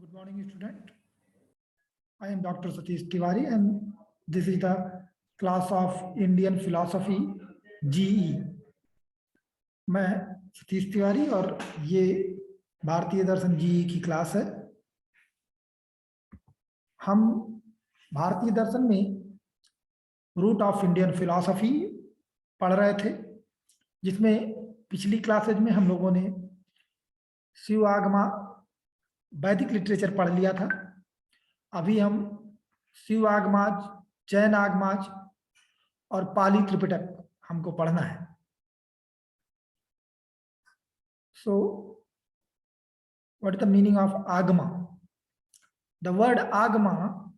Good morning, student. I am Dr. Satish Tiwari, and this is the class of Indian Philosophy GE. मैं सतीश तिवारी और ये भारतीय दर्शन GE की class है। हम भारतीय दर्शन में रूट ऑफ इंडियन फिलॉसफी पढ़ रहे थे, जिसमें पिछली क्लासेज में हम लोगों ने शिव आगमा वैदिक लिटरेचर पढ़ लिया था। अभी हम शिव आगमाज, जैन आगमाज और पाली त्रिपिटक हमको पढ़ना है। So, what is the meaning of agama? The word agama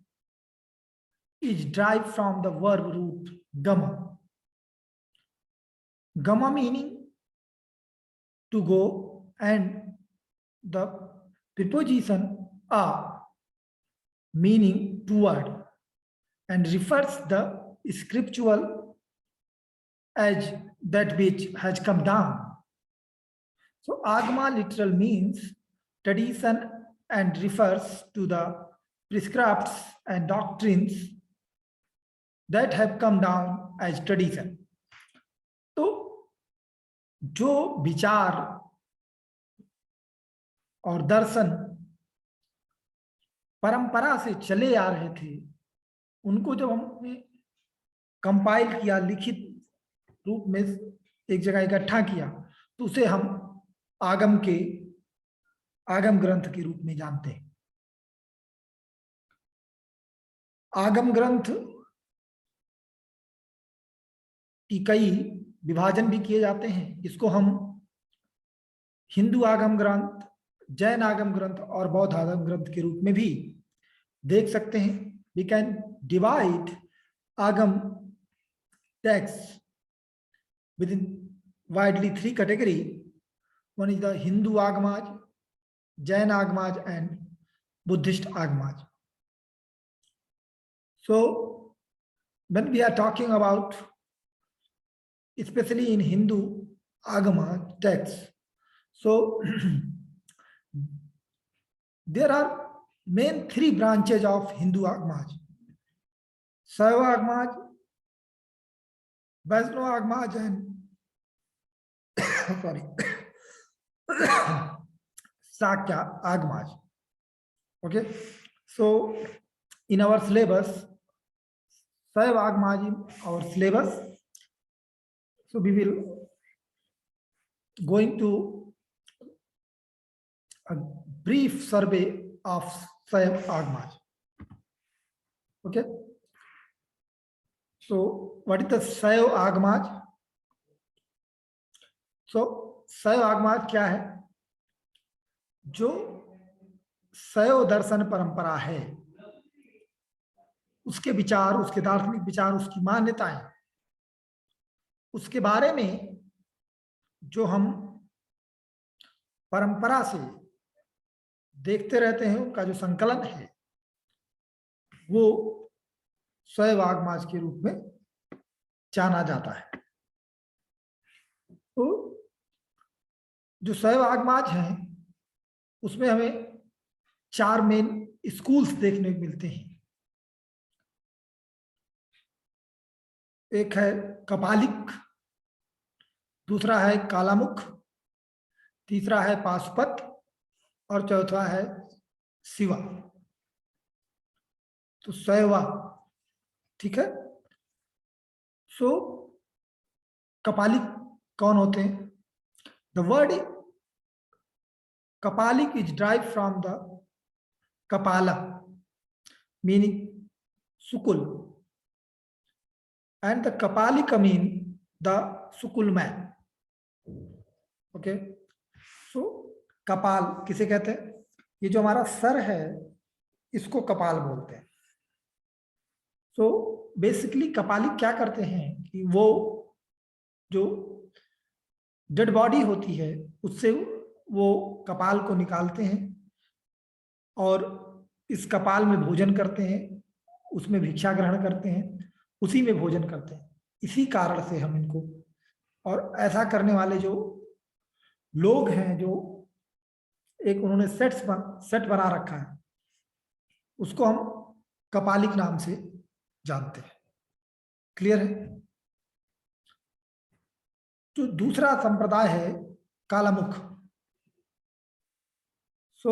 is derived from the verb root gama. Gama meaning to go, and the preposition a meaning toward, and refers the scriptural as that which has come down. So agama literal means tradition and refers to the prescripts and doctrines that have come down as tradition. तो जो विचार और दर्शन परंपरा से चले आ रहे थे, उनको जब हमने कंपाइल किया, लिखित रूप में एक जगह इकट्ठा किया, तो उसे हम आगम ग्रंथ के रूप में जानते हैं। आगम ग्रंथ की कई विभाजन भी किए जाते हैं। इसको हम हिंदू आगम ग्रंथ, जैन आगम ग्रंथ और बौद्ध आगम ग्रंथ के रूप में भी देख सकते हैं। वी कैन डिवाइड आगम text within widely three categories. One is the Hindu Agamaj, Jain Agamaj, and Buddhist Agamaj. So, when we are talking about, especially in Hindu Agama texts, so there are main three branches of Hindu Agamaj: Saiva Agamaj, Vaishnava Agamaj, and Sakya Agamaj. Okay, so in our syllabus, Saiva Agamaj in our syllabus, so we will going to a brief survey of Saiva Agamaj. Okay, so what is the Saiva Agamaj? So शैव आगमाज क्या है? जो शैव दर्शन परंपरा है, उसके विचार, उसके दार्शनिक विचार, उसकी मान्यताएं, उसके बारे में जो हम परंपरा से देखते रहते हैं, उनका जो संकलन है, वो शैव आगमाज के रूप में जाना जाता है। तो जो शैव आगमाज हैं, उसमें हमें चार मेन स्कूल्स देखने को मिलते हैं। एक है कपालिक, दूसरा है कालामुख, तीसरा है पाशुपत और चौथा है शिवा। तो शैवा, ठीक है। सो कपालिक कौन होते हैं? The word Kapalik is derived from the Kapala, meaning Sukul, and the Kapalika mean the Sukul man. Okay, so कपाल किसे कहते हैं? ये जो हमारा सर है, इसको कपाल बोलते हैं। So basically कपालिक क्या करते हैं कि वो जो डेड बॉडी होती है, उससे वो कपाल को निकालते हैं और इस कपाल में भोजन करते हैं, उसमें भिक्षा ग्रहण करते हैं, उसी में भोजन करते हैं। इसी कारण से हम इनको, और ऐसा करने वाले जो लोग हैं, जो एक उन्होंने सेट बना रखा है, उसको हम कपालिक नाम से जानते हैं। क्लियर है? तो दूसरा संप्रदाय है Kalamukh. So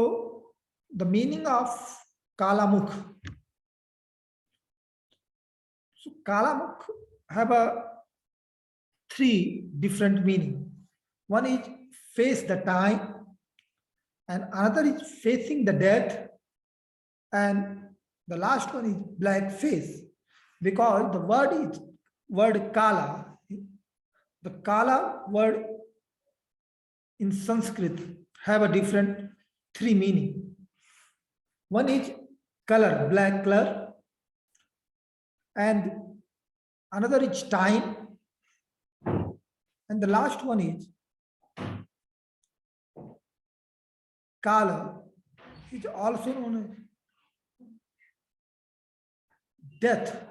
the meaning of Kalamukh, so kalamukh have a three different meaning. One is face the time, and another is facing the death, and the last one is black face. Because the word kala, the kala word in Sanskrit have a different three meaning. One is color, black color, and another is time, and the last one is kala, which is also known as death.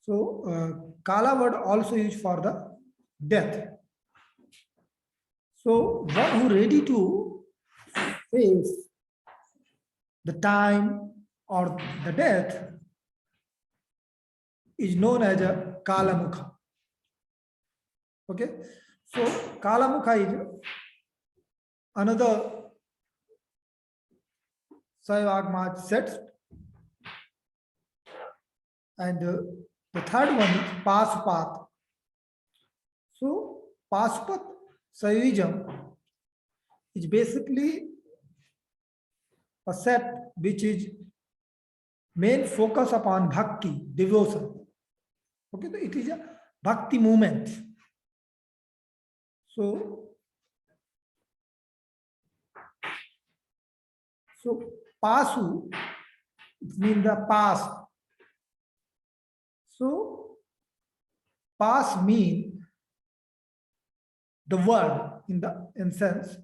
So kala word also used for the death. So one who ready to face the time or the death is known as a kalamukha. Okay, so kalamukha is another Saivagmaj set, and the third one is Pasupat. So Pasupat Saivism is basically a set which is main focus upon bhakti, devotion. Okay, so it is a bhakti movement. So Pasu, it means the past. So pass mean the word in sense.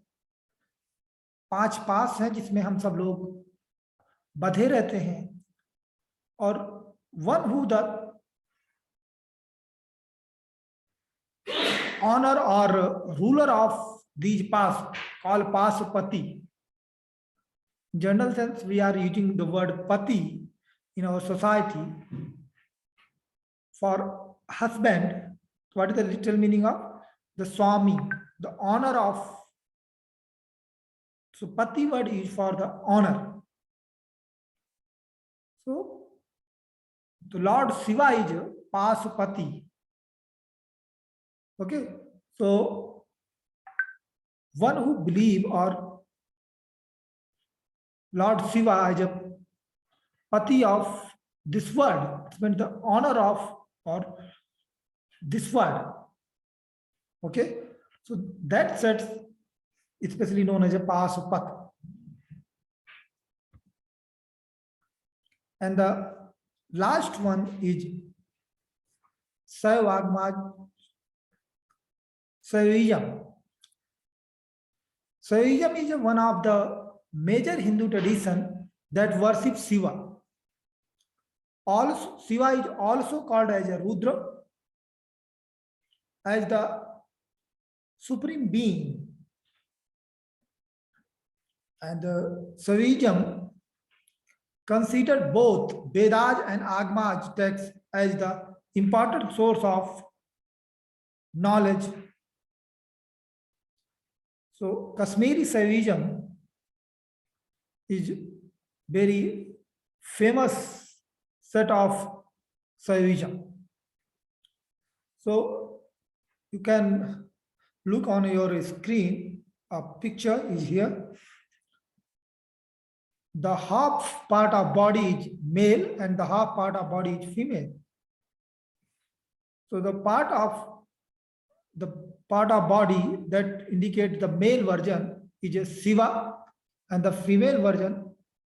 5 पास हैं जिसमें हम सब लोग बधे रहते हैं, और one who the honor or ruler of these pass called Pasupati. In general sense, we are using the word pati in our society for husband. What is the literal meaning of the Swami, the honor of? So pati word is for the honor. So the Lord Shiva is Pasupati. Okay, so one who believe or Lord Shiva is a pati of this world, it means the honor of or this world. Okay, so that sets especially known as a Pasupat. And the last one is Saivagmaj Saivism. Saivism is one of the major Hindu tradition that worships Shiva. Also, Shiva is also called as a Rudra, as the supreme being. And Saivism considered both Vedas and Agmaj texts as the important source of knowledge. So Kashmiri Saivism is very famous set of Saivism. So you can look on your screen, a picture is here. The half part of body is male and the half part of body is female. So the part of body that indicates the male version is a Shiva, and the female version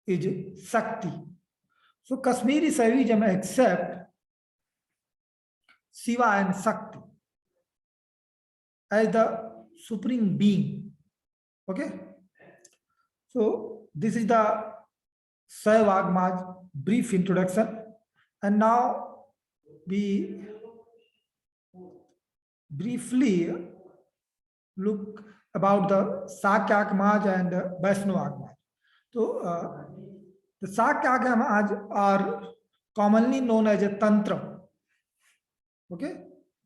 is Shakti. So Kashmiri Saivism accept Shiva and Shakti as the supreme being. Okay, so this is the Saivagmaj brief introduction, and now we briefly look about the Sakya Agmaj and Vaishnava Agmaj. So the Sakya Agmaj are commonly known as a Tantra. Okay,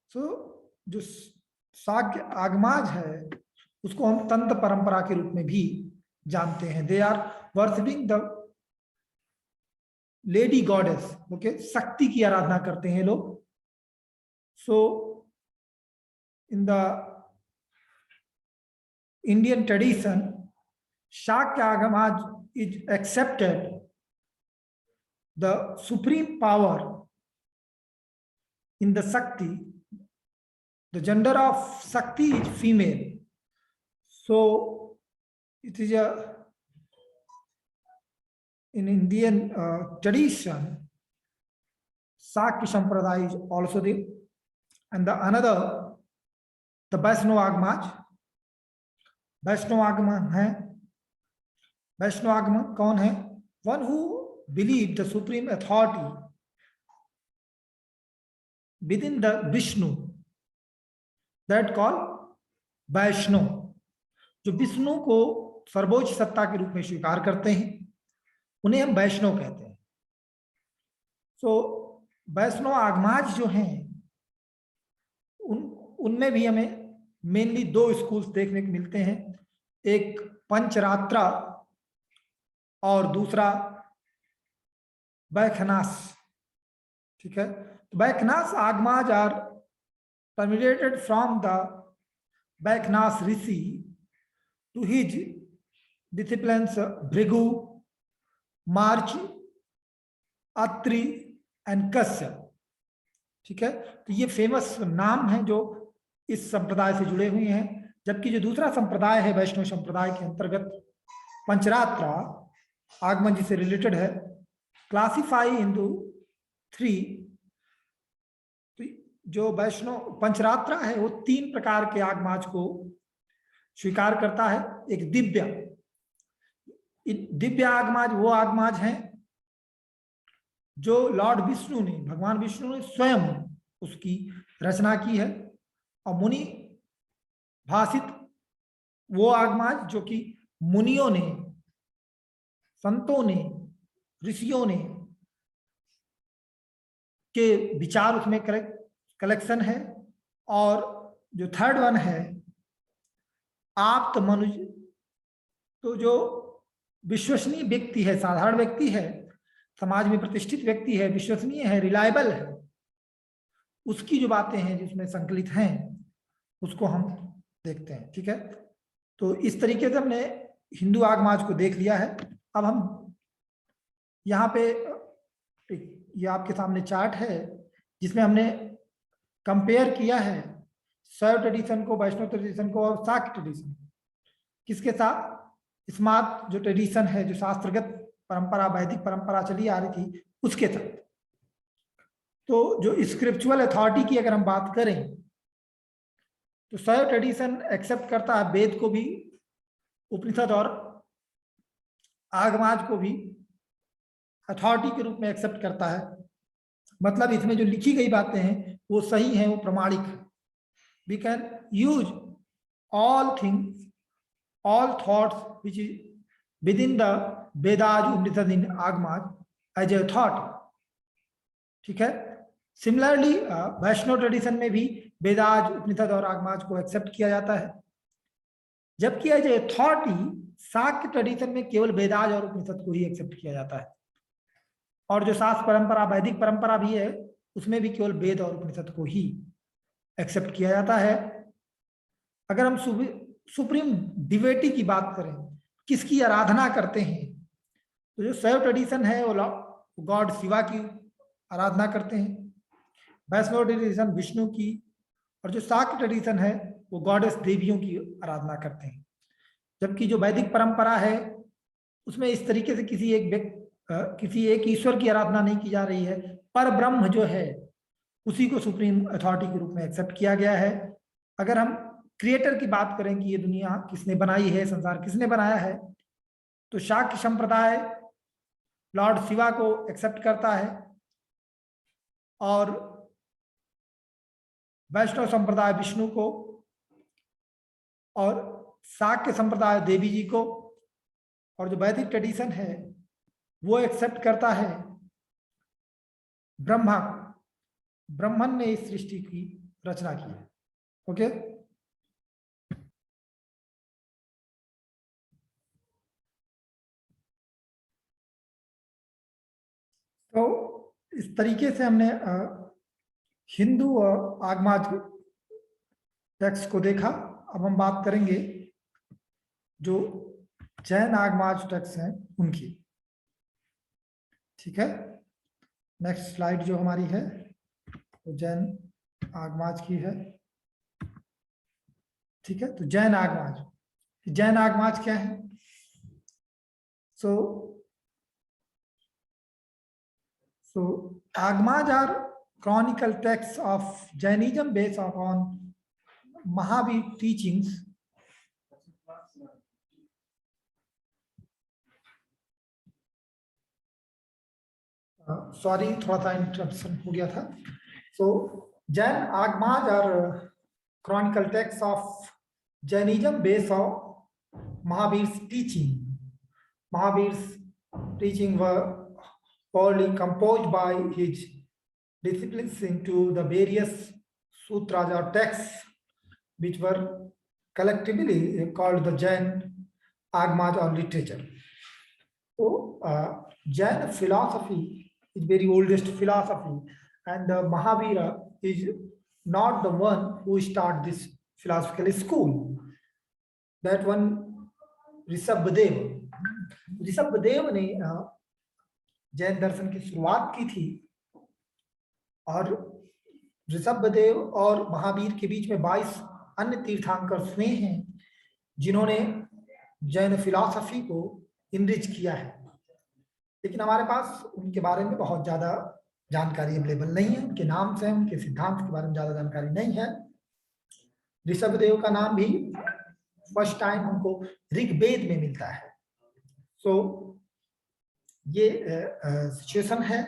so जो शाक्य आगमाज है उसको हम तंत्र परंपरा के रूप में भी जानते हैं. They are worshipping the lady goddess. Okay, Shakti की आराधना करते हैं लोग. So in the Indian tradition Shakya Agamas is accepted the supreme power in the Shakti. The gender of Shakti is female. So it is in Indian tradition, Shakya Sampradaya is also there. And the another, the Vaishnava Agmaj. Vaishnava Agmaj है. Vaishnava Agmaj कौन है? One who believed the supreme authority within the Vishnu, that called Vaishno. जो विष्णु को सर्वोच्च सत्ता के रूप में स्वीकार करते हैं उन्हें हम वैष्णव कहते हैं. सो वैष्णव आगमाज जो हैं उनमें भी हमें मेनली दो स्कूल्स देखने को मिलते हैं. एक पंचरात्रा और दूसरा वैखनास. ठीक है, Vaiknas Agmaj are permeated from the Vaiknas Rishi to his disciplines Bhrigu, March, Atri and Kasya. ठीक है, तो ये फेमस नाम हैं जो इस संप्रदाय से जुड़े हुए हैं. जबकि जो दूसरा संप्रदाय है वैष्णव संप्रदाय के अंतर्गत पंचरात्रा आगमन जी से रिलेटेड है, क्लासिफाई इनटू 3. जो वैष्णव पंचरात्रा है वो 3 प्रकार के आगमाज को स्वीकार करता है. एक दिव्य आगमाज वो आगमाज हैं जो लॉर्ड विष्णु ने, भगवान विष्णु ने स्वयं उसकी रचना की है. और मुनि भाषित वो आगमाज जो कि मुनियों ने, संतों ने, ऋषियों ने के विचार उसमें कलेक्शन है. और जो थर्ड वन है आप्त मनुष्य, तो जो विश्वसनीय व्यक्ति है, साधारण व्यक्ति है, समाज में प्रतिष्ठित व्यक्ति है, विश्वसनीय है, रिलायबल है, उसकी जो बातें हैं जिसमें संकलित हैं उसको हम देखते हैं. ठीक है, तो इस तरीके से हमने हिंदू आगमाज को देख लिया है. अब हम यहाँ पे ये आपके सामने चार्ट है जिसमें हमने कंपेयर किया है शैव ट्रेडिशन को, वैष्णव ट्रेडिशन को और शाक्य ट्रेडिशन किसके साथ. स्मार्ट जो ट्रेडिशन है, जो शास्त्रगत परंपरा, वैदिक परंपरा चली आ रही थी उसके साथ. तो जो स्क्रिप्चुअल अथॉरिटी की अगर हम बात करें तो शैव ट्रेडिशन एक्सेप्ट करता है वेद को भी, उपनिषद और आगमाज को भी अथॉरिटी के रूप में एक्सेप्ट करता है. मतलब इसमें जो लिखी गई बातें हैं वो सही हैं, वो प्रमाणिक है. We can use all things, all thoughts which is within the Vedas, Upanishad in Agamas as a thought. ठीक है, सिमिलरली वैष्णव ट्रेडिशन में भी वेदाज, उपनिषद और आगमाज को एक्सेप्ट किया जाता है. जबकि as a authority Shakya tradition में केवल वेदाज और उपनिषद को ही एक्सेप्ट किया जाता है. और जो शास्त्र परंपरा, वैदिक परंपरा भी है, उसमें भी केवल वेद और उपनिषद को ही एक्सेप्ट किया जाता है. अगर हम सुप्रीम डिवेटी की बात करें, किसकी आराधना करते हैं, तो जो शैव ट्रेडिशन है वो गॉड शिवा की आराधना करते हैं, वैष्णव ट्रेडिशन विष्णु की, और जो शाक्य ट्रेडिशन है वो गॉडेस देवियों की आराधना करते हैं. जबकि जो वैदिक परंपरा है उसमें इस तरीके से किसी एक ईश्वर की आराधना नहीं की जा रही है, पर ब्रह्म जो है उसी को सुप्रीम अथॉरिटी के रूप में एक्सेप्ट किया गया है. अगर हम क्रिएटर की बात करें कि ये दुनिया किसने बनाई है, संसार किसने बनाया है, तो शाक्य संप्रदाय लॉर्ड शिवा को एक्सेप्ट करता है और वैष्णव संप्रदाय विष्णु को, और शाक्य संप्रदाय देवी जी को, और जो वैदिक ट्रेडिशन है वो एक्सेप्ट करता है ब्रह्मा को। ब्रह्मन ने इस सृष्टि की रचना की है। ओके, तो इस तरीके से हमने हिंदू और आगमाज टेक्स्ट को देखा। अब हम बात करेंगे जो जैन आगमाज टेक्स्ट हैं उनकी। ठीक है, नेक्स्ट स्लाइड जो हमारी है तो जैन आगमाज की है। ठीक है, तो जैन आगमाज क्या है? So Agamas are chronicle texts of Jainism based upon Mahavir teachings. Sorry, थोड़ा सा इंटरप्शन हो गया था। So Jain Agamas are chronicle texts of Jainism based on Mahavir's teaching. Mahavir's teaching were orally composed by his disciplines into the various sutras or texts, which were collectively called the Jain Agmaj or literature. So, Jain philosophy is very oldest philosophy, and Mahavira is not the one who started this philosophical school. That one, Rishabhdev ने जैन दर्शन की शुरुआत की थी, और ऋषभदेव और महावीर के बीच में 22 अन्य तीर्थंकर हुए हैं जिन्होंने जैन फिलॉसफी को इनरिच किया है। लेकिन हमारे पास उनके बारे में बहुत ज्यादा जानकारी अवेलेबल नहीं है। उनके नाम से, उनके सिद्धांत के बारे में ज्यादा जानकारी नहीं है। ऋषभदेव का नाम भी फर्स्ट टाइम हमको ऋग्वेद में मिलता है। सो ये सिचुएशन है।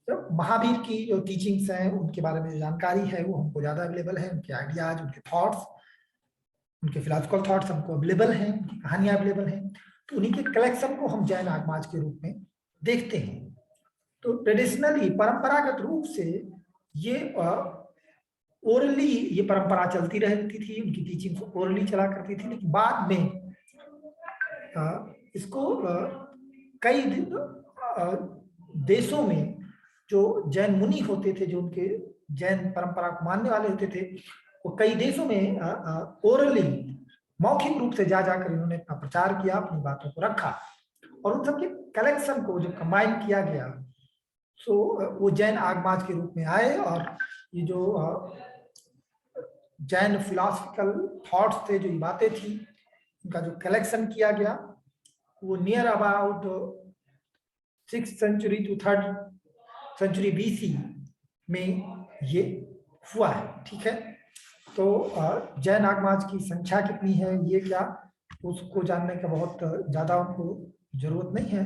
तो महावीर की जो टीचिंग्स हैं उनके बारे में जो जानकारी है वो हमको ज्यादा अवेलेबल है। उनके आइडियाज, उनके थॉट्स, उनके फिलोसफिकल थॉट्स हमको अवेलेबल हैं, उनकी कहानियां अवेलेबल हैं। तो उन्हीं के कलेक्शन को हम जैन आगमाज के रूप में देखते हैं। तो ट्रेडिशनली, परंपरागत रूप से ये ओरली ये परंपरा चलती रहती थी, उनकी टीचिंग्स ओरली चला करती थी। लेकिन बाद में इसको कई देशों में जो जैन मुनि होते थे, जो उनके जैन परंपरा को मानने वाले होते थे, वो कई देशों में ओरली, मौखिक रूप से जा जाकर इन्होंने अपना प्रचार किया, अपनी बातों को रखा, और उन सबके कलेक्शन को जब कंबाइन किया गया सो वो जैन आगमाज के रूप में आए। और ये जो जैन फिलोसफिकल थॉट्स थे, जो ये बातें थी, उनका जो कलेक्शन किया गया वो near about 6th century to 3rd century BC में ये हुआ है। ठीक है, तो जैन आगमाज की संख्या कितनी है, ये क्या, उसको जानने का बहुत ज्यादा हमको जरूरत नहीं है।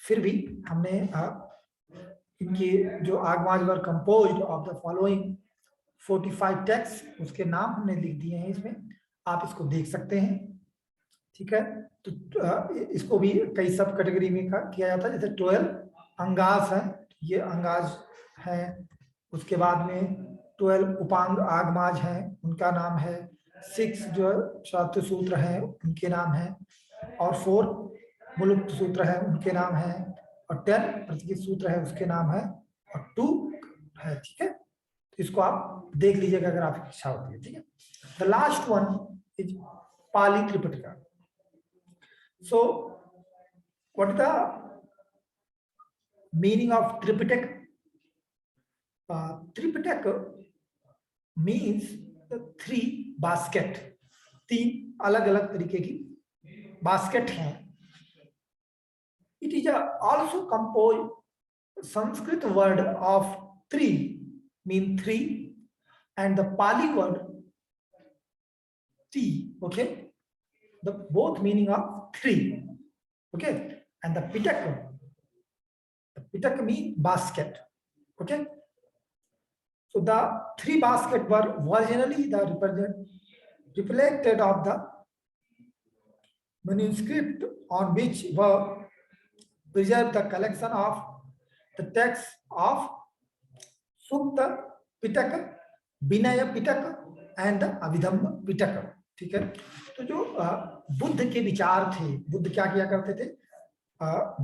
फिर भी हमने इनकी जो Agamas were composed of the following 45 texts, उसके नाम हमने लिख दिए हैं इसमें, आप इसको देख सकते हैं। ठीक है, तो इसको भी कई सब कैटेगरी में किया जाता है। जैसे 12 अंगाज है, ये अंगाज है। उसके बाद में 12 उपांग आगमाज हैं, उनका नाम है। 6 जो शास्त्र सूत्र हैं उनके नाम है, और 4 मुलुक्त सूत्र है उनके नाम है, और 10 प्रतिष्ठित सूत्र है उसके नाम है, और 2 है। ठीक है, तो इसको आप देख लीजिएगा अगर आपकी इच्छा होती है। ठीक है, the last one is Pali Tripitaka. So, what is the meaning of Tripitaka? Tripitaka means the 3 basket, 3 अलग अलग तरीके की बास्केट हैं। It is also composed Sanskrit word of 3 mean 3, and the Pali word T. Okay, the both meaning of 3. Okay, and the pitaka mean basket. Okay, so the 3 basket were originally the reflected of the manuscript on which were preserved the collection of the texts of Sutta Pitaka, Vinaya Pitaka and Abhidhamma Pitaka. ठीक है, तो जो बुद्ध के विचार थे, बुद्ध क्या किया करते थे,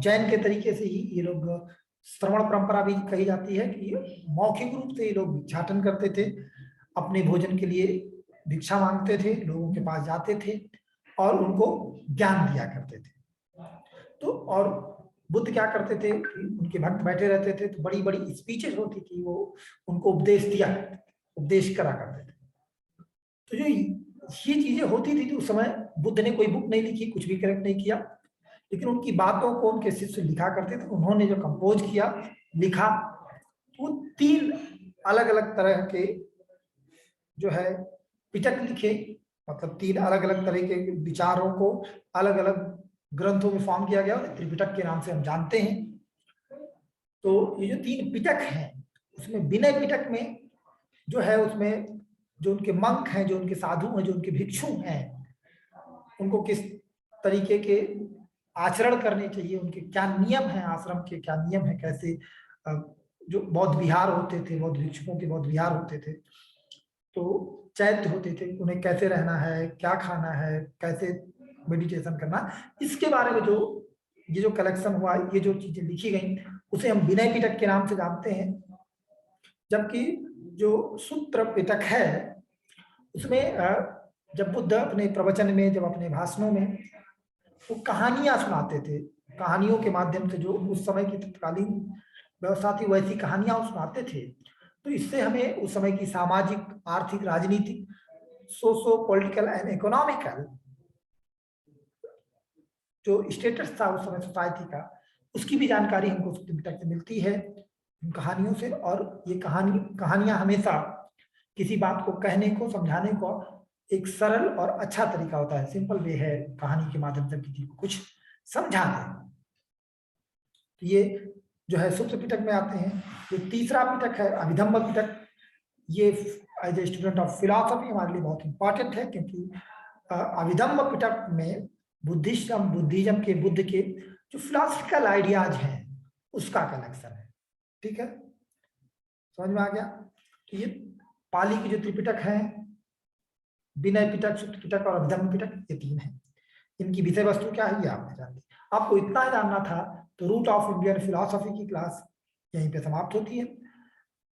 जैन के तरीके से ही ये लोग, श्रवण परंपरा भी कही जाती है कि मौखिक रूप से ये लोग भिक्षाटन करते थे, अपने भोजन के लिए भिक्षा मांगते थे, लोगों के पास जाते थे और उनको ज्ञान दिया करते थे। तो और बुद्ध क्या करते थे, उनके भक्त बैठे रहते थे तो बड़ी बड़ी स्पीचेस होती थी, वो उनको उपदेश दिया, उपदेश करा करते थे। तो जो ये चीजें होती थी तो उस समय बुद्ध ने कोई बुक नहीं लिखी, कुछ भी करेक्ट नहीं किया, लेकिन उनकी बातों को उनके शिष्य लिखा करते थे। उन्होंने जो कंपोज किया, लिखा, वो 3 अलग अलग तरह के जो है पिटक लिखे, मतलब 3 अलग अलग तरह के विचारों को अलग अलग ग्रंथों में फॉर्म किया गया, त्रिपिटक के नाम से हम जानते हैं। तो ये जो 3 पिटक हैं, उसमें विनय पिटक में जो है, उसमें जो उनके मंक हैं, जो उनके साधु हैं, जो उनके भिक्षु हैं, उनको किस तरीके के आचरण करने चाहिए, उनके क्या नियम हैं, आश्रम के क्या नियम है, कैसे जो बौद्ध विहार होते थे, बौद्ध भिक्षुओं के बौद्ध विहार होते थे, तो चैत्य होते थे, उन्हें कैसे रहना है, क्या खाना है, कैसे मेडिटेशन करना, इसके बारे में जो ये जो कलेक्शन हुआ, ये जो चीजें लिखी गई, उसे हम विनय पिटक के नाम से जानते हैं। जबकि जो सूत्र पिटक है, उसमें जब बुद्ध अपने प्रवचन में, जब अपने भाषणों में वो कहानियां सुनाते थे, कहानियों के माध्यम से, जो उस समय की तत्कालीन व्यवस्था थी वैसी कहानियां सुनाते थे, तो इससे हमें उस समय की सामाजिक, आर्थिक, राजनीतिक, सोशो पॉलिटिकल एंड इकोनॉमिकल जो स्टेटस था उस समय सोसाइटी का, उसकी भी जानकारी हमको सूत्र पिटक से मिलती है, कहानियों से। और ये कहानियां हमेशा किसी बात को कहने को, समझाने को एक सरल और अच्छा तरीका होता है, सिंपल वे है कहानी के माध्यम से किसी को कुछ समझा दें। तो ये जो है सूत्र पिटक में आते हैं। जो तीसरा पिटक है अभिधम्म पिटक, ये as a student of philosophy हमारे लिए बहुत इंपॉर्टेंट है, क्योंकि अभिधम्म पिटक में बुद्धिज्म के, बुद्ध के जो फिलोसफिकल आइडियाज हैं उसका कलेक्शन है। ठीक है, समझ में आ गया। तो ये पाली की जो त्रिपिटक है, विनय पिटक, सूत्र पिटक और अभिधम्म पिटक, ये 3 हैं। इनकी विषय वस्तु क्या है ये आपने जान ली। आपको इतना ही जानना था तो रूट ऑफ इंडियन फिलोसफी की क्लास यहीं पे समाप्त होती है।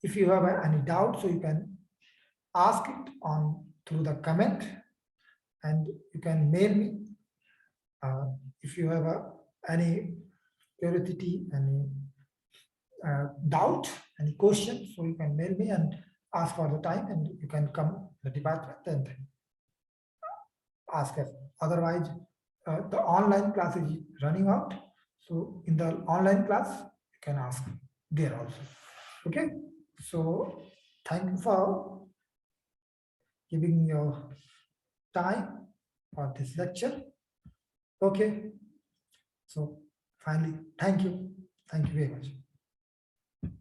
If you have any doubt so you can ask it on through the comment and you can mail me if you have any curiosity, any doubt, any question, so you can mail me and ask for the time, and you can come to the department and ask us. Otherwise, the online class is running out, so in the online class you can ask there also. Okay, so thank you for giving your time for this lecture. Okay, so finally, thank you very much.